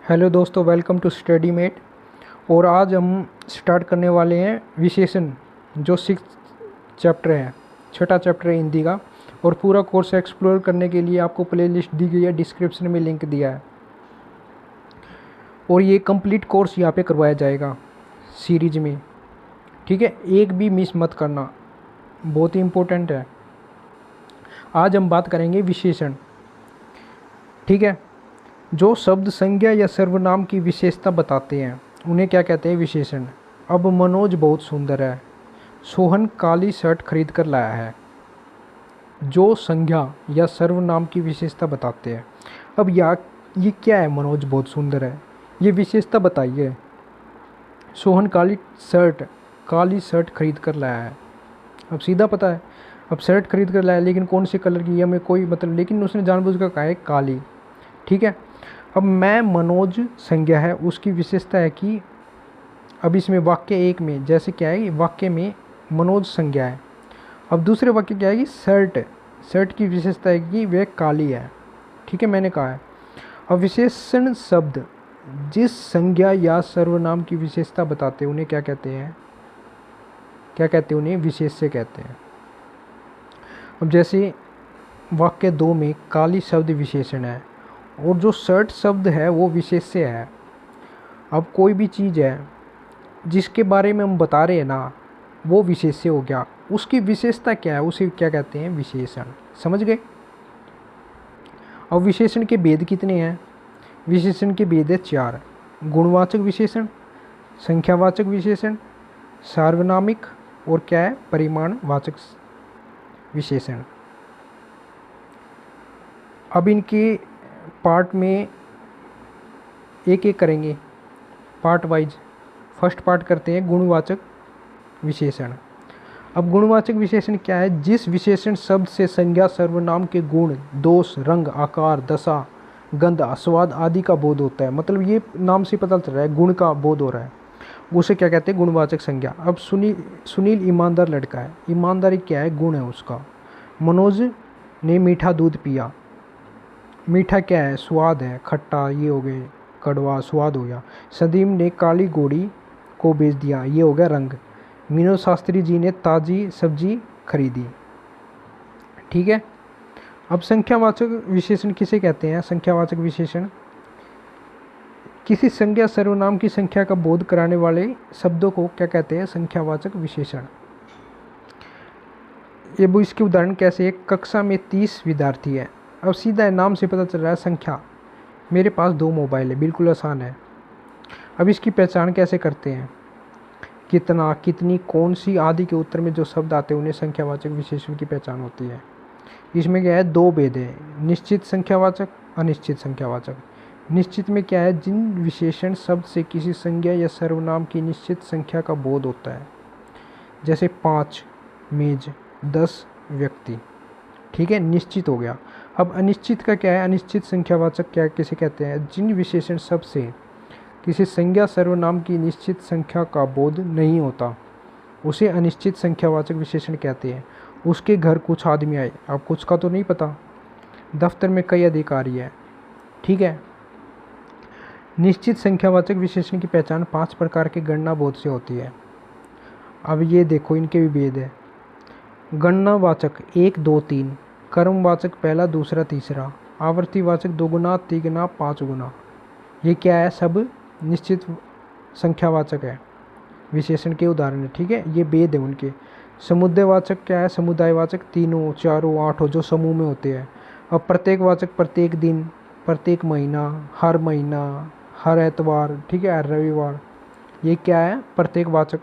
Hello दोस्तों, welcome to study met. और आज हम स्टार्ट करने वाले हैं विशेषण, जो 6 चैप्टर है, छठा चैप्टर है हिंदी का। और पूरा कोर्स एक्सप्लोर करने के लिए आपको प्लेलिस्ट दी गई है, डिस्क्रिप्शन में लिंक दिया है। और ये कंप्लीट कोर्स यहाँ पे करवाया जाएगा सीरीज में, ठीक है। एक भी मिस मत करना, बहुत ही इम्पोर्टेंट है। आज हम बात करेंगे विशेषण, ठीक है। जो शब्द संज्ञा या सर्वनाम की विशेषता बताते हैं उन्हें क्या कहते हैं? विशेषण। अब मनोज बहुत सुंदर है, सोहन काली शर्ट खरीद कर लाया है। जो संज्ञा या सर्वनाम की विशेषता बताते हैं। अब ये क्या है? मनोज बहुत सुंदर है, ये विशेषता बताइए। सोहन काली शर्ट खरीद कर लाया है। अब सीधा पता है, अब शर्ट खरीद कर लाया, लेकिन कौन से कलर की, हमें कोई मतलब, लेकिन उसने जानबूझकर कहा है काली, ठीक है। अब मैं मनोज संज्ञा है, उसकी विशेषता है कि अब इसमें वाक्य एक में जैसे क्या है, वाक्य में मनोज संज्ञा है। अब दूसरे वाक्य क्या है कि शर्ट की विशेषता है कि वह काली है, ठीक है, मैंने कहा है। अब विशेषण शब्द जिस संज्ञा या सर्वनाम की विशेषता बताते हैं उन्हें क्या कहते हैं? उन्हें विशेष्य कहते हैं। अब जैसे वाक्य 2 में काली शब्द विशेषण है और जो शर्ट शब्द है वो विशेष्य है। अब कोई भी चीज़ है जिसके बारे में हम बता रहे हैं ना, वो विशेष्य हो गया। उसकी विशेषता क्या है, उसे क्या कहते हैं? विशेषण। समझ गए? अब विशेषण के भेद कितने हैं? विशेषण के भेद है 4। गुणवाचक विशेषण, संख्यावाचक विशेषण, सार्वनामिक और क्या है? परिमाणवाचक विशेषण। अब इनके पार्ट में एक एक करेंगे, पार्ट वाइज। फर्स्ट पार्ट करते हैं गुणवाचक विशेषण। अब गुणवाचक विशेषण क्या है? जिस विशेषण शब्द से संज्ञा सर्वनाम के गुण, दोष, रंग, आकार, दशा, गंध, स्वाद आदि का बोध होता है। मतलब ये नाम से पता चल रहा है गुण का बोध हो रहा है, उसे क्या कहते हैं? गुणवाचक संज्ञा। अब सुनील ईमानदार लड़का है, ईमानदारी क्या है? गुण है उसका। मनोज ने मीठा दूध पिया, मीठा क्या है? स्वाद है, खट्टा, ये हो गए, कड़वा, स्वाद हो गया। सदीम ने काली घोड़ी को बेच दिया, ये हो गया रंग। मीनू शास्त्री जी ने ताज़ी सब्जी खरीदी, ठीक है। अब संख्यावाचक विशेषण किसे कहते हैं? संख्यावाचक विशेषण किसी संज्ञा सर्वनाम की संख्या का बोध कराने वाले शब्दों को क्या कहते हैं? संख्यावाचक विशेषण। ये वो इसके उदाहरण कैसे है? कक्षा में 30 विद्यार्थी है। अब सीधा है, नाम से पता चल रहा है संख्या। मेरे पास 2 मोबाइल है, बिल्कुल आसान है। अब इसकी पहचान कैसे करते हैं? कितना, कितनी, कौन सी आदि के उत्तर में जो शब्द आते हैं उन्हें संख्यावाचक विशेषण की पहचान होती है। इसमें क्या है? 2 भेद है, निश्चित संख्यावाचक, अनिश्चित संख्यावाचक। निश्चित में क्या है? जिन विशेषण शब्द से किसी संज्ञा या सर्वनाम की निश्चित संख्या का बोध होता है, जैसे 5 मेज, 10 व्यक्ति, ठीक है, निश्चित हो गया। अब अनिश्चित का क्या है? अनिश्चित संख्यावाचक क्या किसे कहते हैं? जिन विशेषण शब्द से किसी संज्ञा सर्वनाम की निश्चित संख्या का बोध नहीं होता उसे अनिश्चित संख्यावाचक विशेषण कहते हैं। उसके घर कुछ आदमी आए, अब कुछ का तो नहीं पता, दफ्तर में कई अधिकारी है, ठीक है। निश्चित संख्यावाचक विशेषण की पहचान 5 प्रकार के गणना बोध से होती है। अब ये देखो, इनके भी भेद है। गणनावाचक 1, 2, 3, कर्मवाचक पहला, दूसरा, तीसरा, आवर्तीवाचक 2 गुना, 3 गुना, 5 गुना। ये क्या है? सब निश्चित संख्यावाचक है, विशेषण के उदाहरण है, ठीक है। ये भेद है उनके। समुदायवाचक क्या है? समुदायवाचक 3, 4, 8 जो समूह में होते हैं। अब प्रत्येकवाचक प्रत्येक दिन, प्रत्येक महीना, हर एतवार, ठीक है, हर रविवार। ये क्या है? प्रत्येकवाचक।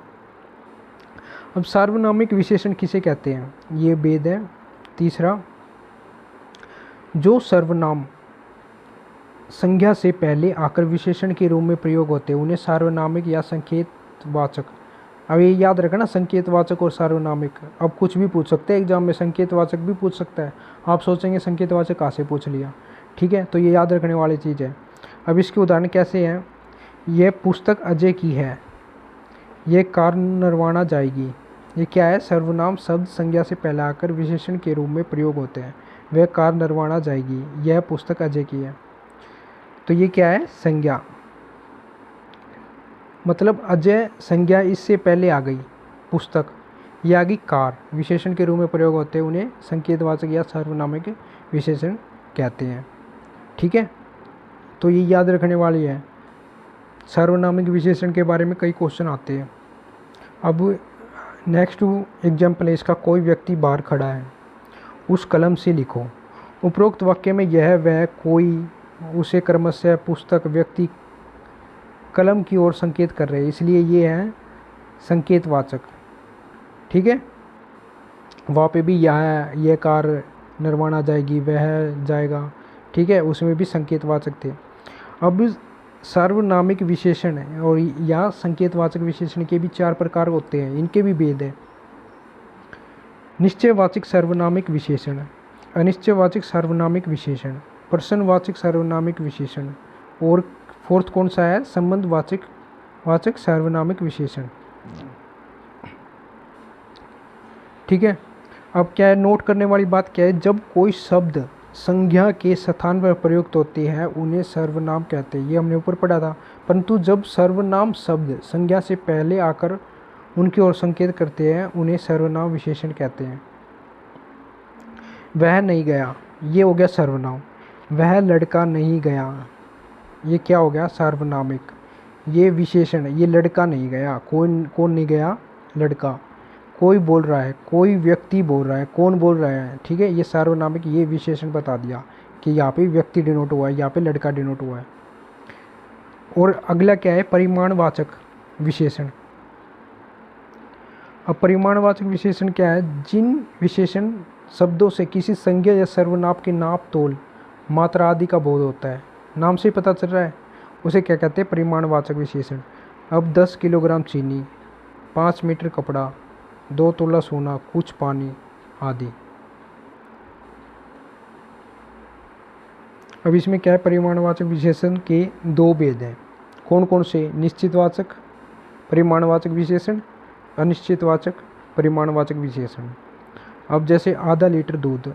अब सार्वनामिक विशेषण किसे कहते हैं? ये भेद है। तीसरा, जो सर्वनाम संज्ञा से पहले आकर विशेषण के रूप में प्रयोग होते हैं उन्हें सार्वनामिक या संकेतवाचक। अब ये याद रखना, संकेतवाचक और सार्वनामिक। अब कुछ भी पूछ सकते हैं एग्जाम में, संकेतवाचक भी पूछ सकता है। आप सोचेंगे संकेतवाचक कहाँ से पूछ लिया, ठीक है, तो ये याद रखने वाली चीज़ है। अब इसके उदाहरण कैसे हैं? यह पुस्तक अजय की है, यह कार नरवाना जाएगी। ये क्या है? सर्वनाम शब्द संज्ञा से पहले आकर विशेषण के रूप में प्रयोग होते हैं। वह कार नरवाना जाएगी, यह पुस्तक अजय की है। तो ये क्या है, संज्ञा। मतलब अजय संज्ञा इससे पहले आ गई, पुस्तक। ये आ गई कार। विशेषण के रूप में प्रयोग होते हैं, उन्हें संकेतवाचक या सर्वनामिक विशेषण कहते हैं। ठीक है, तो ये याद रखने वाली है। सर्वनामिक विशेषण के बारे में कई क्वेश्चन आते हैं। अब नेक्स्ट एग्जाम्पल है इसका, कोई व्यक्ति बाहर खड़ा है, उस कलम से लिखो। उपरोक्त वाक्य में यह, वह, कोई, उसे क्रमशः पुस्तक, व्यक्ति, कलम की ओर संकेत कर रहे हैं, इसलिए ये है संकेतवाचक। ठीक है, वहाँ पे भी यह कार निर्वाणा जाएगी, वह जाएगा। ठीक है, उसमें भी संकेतवाचक थे। अब सार्वनामिक विशेषण है और या संकेतवाचक विशेषण के भी 4 प्रकार होते हैं, इनके भी भेद है। निश्चयवाचक सार्वनामिक विशेषण, अनिश्चयवाचक सार्वनामिक विशेषण, प्रश्नवाचक सार्वनामिक विशेषण, और फोर्थ कौन सा है, संबंधवाचक सार्वनामिक विशेषण। ठीक है, अब क्या है, नोट करने वाली बात क्या है, जब कोई शब्द संज्ञा के स्थान पर प्रयुक्त होते हैं उन्हें सर्वनाम कहते हैं, ये हमने ऊपर पढ़ा था। परंतु जब सर्वनाम शब्द संज्ञा से पहले आकर उनकी ओर संकेत करते हैं उन्हें सर्वनाम विशेषण कहते हैं। वह नहीं गया, ये हो गया सर्वनाम। वह लड़का नहीं गया, ये क्या हो गया, सार्वनामिक। ये विशेषण, ये लड़का नहीं गया, कौन नहीं गया, लड़का। कोई बोल रहा है, कोई व्यक्ति बोल रहा है, कौन बोल रहा है। ठीक है, ये सार्वनामिक, ये विशेषण बता दिया कि यहाँ पे व्यक्ति डिनोट हुआ है, यहाँ पे लड़का डिनोट हुआ है। और अगला क्या है, परिमाणवाचक विशेषण। अब परिमाणवाचक विशेषण क्या है, जिन विशेषण शब्दों से किसी संज्ञा या सर्वनाम के नाप, तोल, मात्रा आदि का बोध होता है, नाम से पता चल रहा है, उसे क्या कहते हैं, परिमाणवाचक विशेषण। अब 10 किलोग्राम चीनी, 5 मीटर कपड़ा, 2 तोला सोना, कुछ पानी आदि। अब इसमें क्या है, परिमाणवाचक विशेषण के 2 भेद हैं। कौन कौन से, निश्चितवाचक परिमाणवाचक विशेषण, अनिश्चितवाचक परिमाणवाचक विशेषण। अब जैसे आधा लीटर दूध,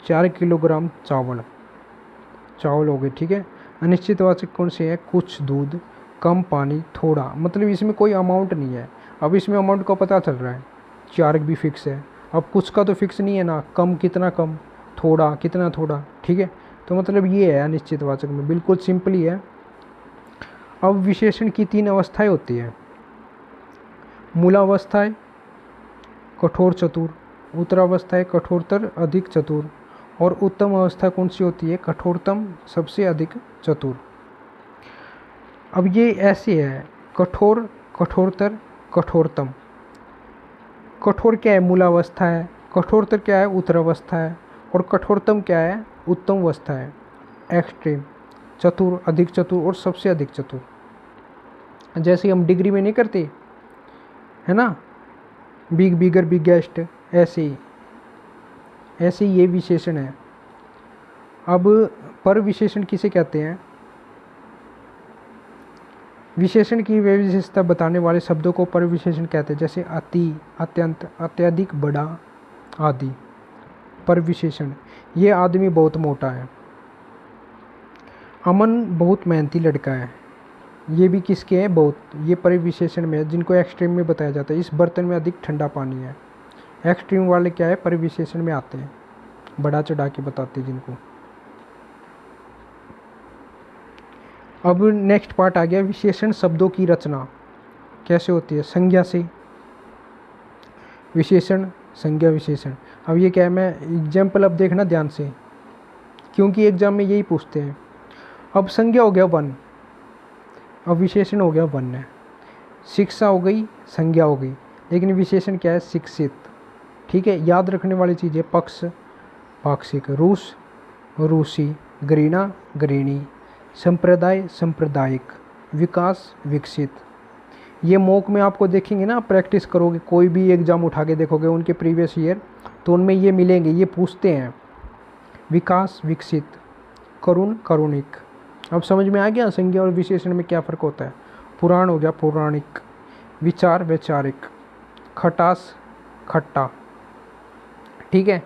4 किलोग्राम चावल हो गए। ठीक है, अनिश्चितवाचक कौन से है, कुछ दूध, कम पानी, थोड़ा। मतलब इसमें कोई अमाउंट नहीं है। अब इसमें अमाउंट का पता चल रहा है, 4 भी फिक्स है, अब कुछ का तो फिक्स नहीं है ना, कम कितना कम, थोड़ा कितना थोड़ा। ठीक है, तो मतलब ये है अनिश्चितवाचक में, बिल्कुल सिंपल ही है। अब विशेषण की 3 अवस्थाएं होती है, मूलावस्थाएं, कठोर चतुर, उत्तरावस्थाएं, कठोरतर अधिक चतुर, और उत्तम अवस्था कौन सी होती है, कठोरतम सबसे अधिक चतुर। अब ये ऐसे है, कठोर, कठोरतर, कठोरतम। कठोर क्या है, मूलावस्था है, कठोरतर क्या है, उत्तरावस्था है, और कठोरतम क्या है, उत्तम अवस्था है, एक्सट्रीम। चतुर, अधिक चतुर और सबसे अधिक चतुर, जैसे हम डिग्री में नहीं करते है ना, बिग, बिगर, बिगेस्ट, ऐसे ही ये विशेषण है। अब पर विशेषण किसे कहते हैं, विशेषण की वे विशेषता बताने वाले शब्दों को पर विशेषण कहते हैं, जैसे अति, अत्यंत, अत्यधिक, बड़ा आदि। पर विशेषण, ये आदमी बहुत मोटा है, अमन बहुत मेहनती लड़का है, ये भी किसके हैं, बहुत, ये पर विशेषण में है, जिनको एक्सट्रीम में बताया जाता है। इस बर्तन में अधिक ठंडा पानी है, एक्सट्रीम वाले क्या है, पर विशेषण में आते हैं, बड़ा चढ़ा के बताते हैं जिनको। अब नेक्स्ट पार्ट आ गया, विशेषण शब्दों की रचना कैसे होती है, संज्ञा से। विशेषण, संज्ञा, विशेषण। अब ये क्या है, मैं एग्जाम्पल अब देखना ध्यान से, क्योंकि एग्जाम में यही पूछते हैं। अब संज्ञा हो गया वन, अब विशेषण हो गया वन है। शिक्षा हो गई, संज्ञा हो गई, लेकिन विशेषण क्या है, शिक्षित। ठीक है, याद रखने वाली चीज़ है, पक्ष, पाक्षिक, रूस, रूसी, घृणा, घृणी, संप्रदाय, सांप्रदायिक, विकास, विकसित। ये मॉक में आपको देखेंगे ना, आप प्रैक्टिस करोगे, कोई भी एग्जाम उठा के देखोगे उनके प्रीवियस ईयर, तो उनमें ये मिलेंगे, ये पूछते हैं, विकास, विकसित, करुण, करुणिक। अब समझ में आ गया संज्ञा और विशेषण में क्या फ़र्क होता है। पुराण हो गया पौराणिक, विचार, वैचारिक, खटास, खट्टा। ठीक है,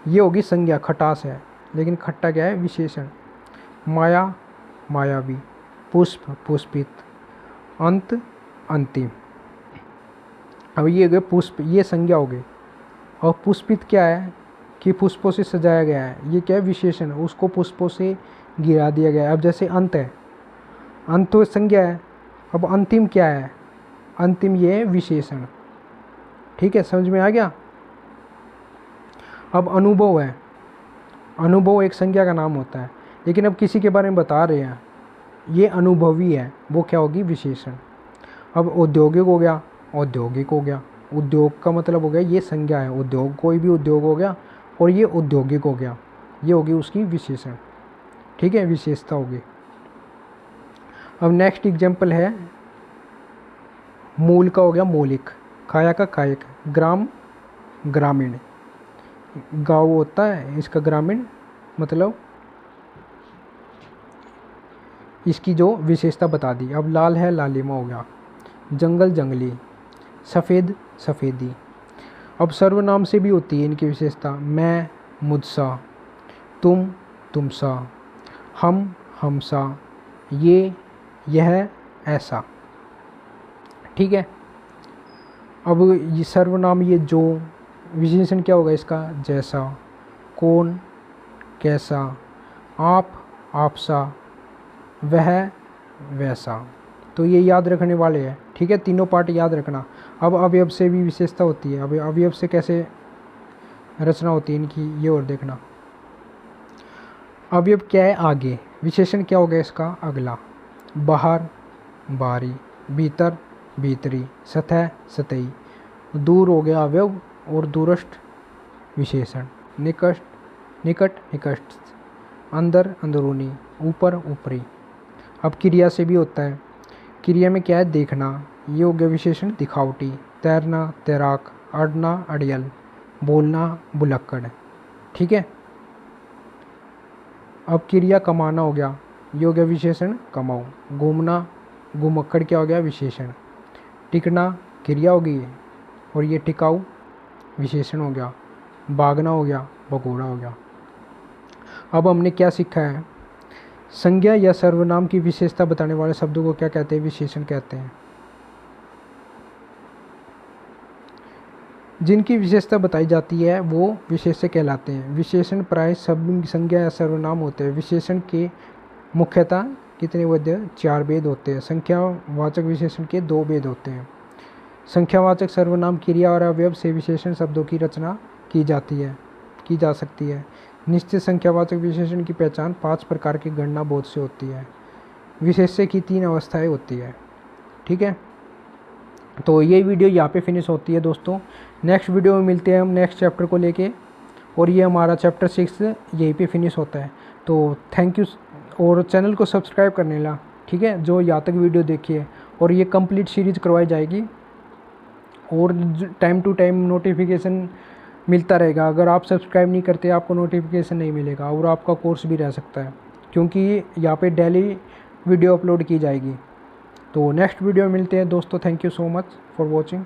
ये होगी संज्ञा, खटास है, लेकिन खट्टा क्या है, विशेषण। माया, मायावी, पुष्प पुष्पित, अंत अंतिम। अब ये गए पुष्प, ये संज्ञा हो गई। और पुष्पित क्या है कि पुष्पों से सजाया गया है, ये क्या है विशेषण, उसको पुष्पों से गिरा दिया गया है। अब जैसे अंत है, अंत तो संज्ञा है। अब अंतिम क्या है, अंतिम ये है विशेषण। ठीक है, समझ में आ गया। अब अनुभव है, अनुभव एक संज्ञा का नाम होता है, लेकिन अब किसी के बारे में बता रहे हैं, ये अनुभवी है, वो क्या होगी विशेषण। अब औद्योगिक हो गया, औद्योगिक हो गया, उद्योग का मतलब हो गया ये संज्ञा है, उद्योग कोई भी उद्योग हो गया, और ये औद्योगिक हो गया, ये होगी उसकी विशेषण। ठीक है, विशेषता होगी। अब नेक्स्ट एग्जाम्पल है मूल का हो गया मौलिक, काया का कायिक, ग्राम ग्रामीण, गाँव होता है इसका ग्रामीण मतलब, इसकी जो विशेषता बता दी। अब लाल है लालिमा हो गया, जंगल जंगली, सफ़ेद सफ़ेदी। अब सर्वनाम से भी होती है इनकी विशेषता, मैं मुझसा, तुम तुमसा, हम हमसा, ये यह ऐसा। ठीक है। अब ये सर्वनाम, ये जो विशेषण क्या होगा इसका, जैसा, कौन कैसा, आप आपसा, वह वैसा। तो ये याद रखने वाले हैं। ठीक है, तीनों पार्ट याद रखना। अब अवयव से भी विशेषता होती है, अब अवयव से कैसे रचना होती है इनकी, ये और देखना। अवयव क्या है आगे, विशेषण क्या होगा इसका अगला, बाहर बाहरी, भीतर भीतरी, सतह सतही। दूर हो गया अवयव और दूरस्थ विशेषण, निकट निकट निकटस्थ, अंदर अंदरूनी, ऊपर ऊपरी। अब क्रिया से भी होता है, क्रिया में क्या है देखना, ये हो गया विशेषण दिखावटी, तैरना तैराक, अड़ना अड़ियल, बोलना बुलक्कड़। ठीक है। अब क्रिया कमाना हो गया, ये हो गया विशेषण कमाऊ, घूमना घुमक्कड़ क्या हो गया विशेषण, टिकना क्रिया होगी और ये टिकाऊ विशेषण हो गया, भागना हो गया भगोड़ा हो गया। अब हमने क्या सीखा है, संज्ञा या सर्वनाम की विशेषता बताने वाले शब्दों को क्या कहते हैं, विशेषण कहते हैं। जिनकी विशेषता बताई जाती है वो विशेष्य कहलाते हैं। विशेषण प्राय शब्द संज्ञा या सर्वनाम होते हैं। विशेषण के मुख्यतः कितने भेद, 4 भेद होते हैं। संख्यावाचक विशेषण के 2 भेद होते हैं। संख्यावाचक सर्वनाम क्रिया और अवयव से विशेषण शब्दों की रचना की जा सकती है। निश्चित संख्यावाचक विशेषण की पहचान 5 प्रकार की गणना बोध से होती है। विशेष्य की 3 अवस्थाएं होती है। ठीक है, तो ये वीडियो यहाँ पे फिनिश होती है दोस्तों। नेक्स्ट वीडियो में मिलते हैं हम नेक्स्ट चैप्टर को लेके, और ये हमारा चैप्टर 6 यहीं पे फिनिश होता है। तो थैंक यू, और चैनल को सब्सक्राइब करने ला। ठीक है, जो यहाँ तक वीडियो देखिए, और ये कंप्लीट सीरीज करवाई जाएगी, और टाइम टू टाइम नोटिफिकेशन मिलता रहेगा। अगर आप सब्सक्राइब नहीं करते आपको नोटिफिकेशन नहीं मिलेगा, और आपका कोर्स भी रह सकता है, क्योंकि यहाँ पे डेली वीडियो अपलोड की जाएगी। तो नेक्स्ट वीडियो में मिलते हैं दोस्तों। Thank you so much for watching.